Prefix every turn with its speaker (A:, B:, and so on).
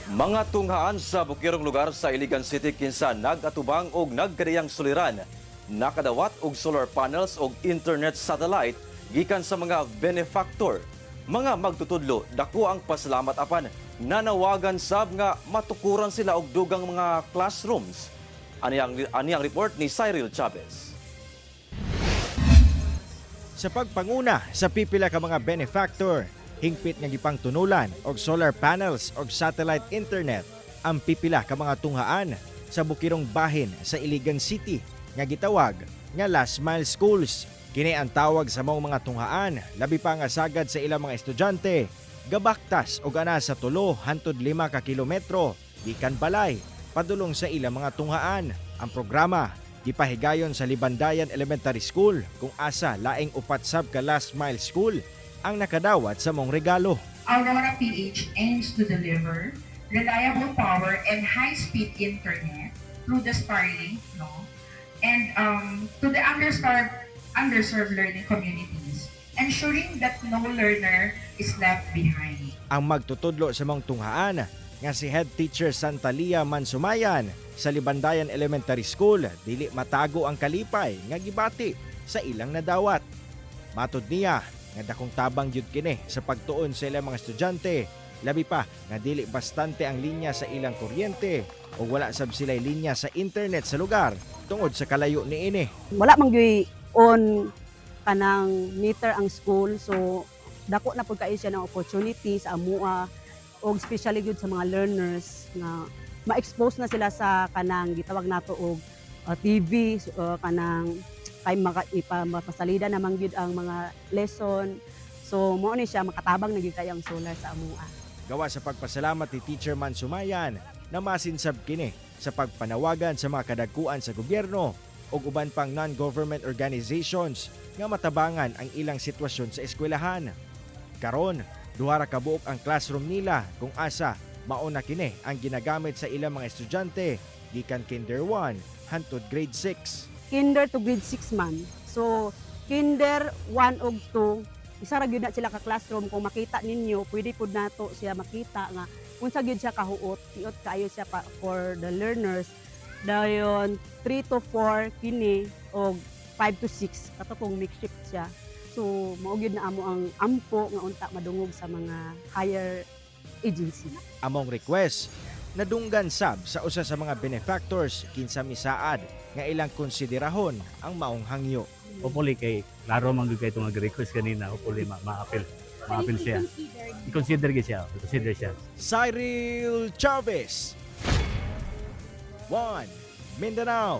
A: Mga tunghaan sa bukirong lugar sa Iligan City kinsa nagatubang og nagkadiyang suliran. Nakadawat og solar panels og internet satellite gikan sa mga benefactor. Mga magtutudlo dako ang pasalamat apan nanawagan sab nga matukuran sila og dugang mga classrooms. Ani ang report ni Cyril Chavez.
B: Sa pagpanguna sa pipila ka mga benefactor, hingpit nga gipang tunulan og solar panels og satellite internet ang pipila ka mga tunghaan sa bukirong bahin sa Iligan City nga gitawag nga last mile schools. Kini ang tawag sa mga tunghaan labi pa nga sagad sa ilang mga estudyante gabaktas og ana sa 3 hangtod 5 ka kilometro gikan balay padulong sa ilang mga tunghaan. Ang programa gipahigayon sa Libandayan Elementary School kung asa laing upat sab ka last mile school ang nakadawat sa mong regalo.
C: Aurora PH aims to deliver reliable power and high-speed internet through the Starlink, and to the underserved learning communities, ensuring that no learner is left behind.
B: Ang magtutudlo sa mong tunghaan nga si Head Teacher Santalia Mansumayan sa Libandayan Elementary School dili matago ang kalipay nga gibati sa ilang nadawat. Matud niya nga dakong tabang gyud kini sa pagtuon sa ilang mga estudyante, labi pa nga dili bastante ang linya sa ilang kuryente o wala sab sila'y linya sa internet sa lugar tungod sa kalayo niini.
D: Wala man gyud on kanang meter ang school, so dako na pud kayo siya ng opportunity sa amua og especially gyud sa mga learners nga ma-expose na sila sa kanang gitawag nato og TV, kanang kay mapasalida naman gyud ang mga lesson. So mo ni siya makatabang na gyud kay ang solar sa amua.
B: Gawa sa pagpasalamat ni Teacher Mansumayan na masinsab kini sa pagpanawagan sa mga kadagkuan sa gobyerno ug uban pang non-government organizations nga matabangan ang ilang sitwasyon sa eskwelahan. Karon, duha ra ka buok ang classroom nila kung asa mao na kini ang ginagamit sa ilang mga estudyante gikan Kinder 1 hangtod grade 6.
D: Kinder to grade 6 man. So Kinder 1 ug 2 isa ra gyud na sila ka classroom. Kung makita ninyo pwede pud nato siya makita nga unsa gyud siya kahuot, tiot kaayo siya for the learners. Dayon 3 to 4 kini og 5 to 6 kato kung makeshift siya. So mao gyud na amo ang ampo nga unta madungog sa mga higher agency.
B: Among request, nadunggan sab sa usa sa mga benefactors kinsa misaad nga ilang konsiderahon ang maong hangyo.
E: Hopefully kay klaro man gyud kay itong request kanina, hopefully ma-appeal siya. I-consider siya.
B: Cyril Chavez, 1 Mindanao.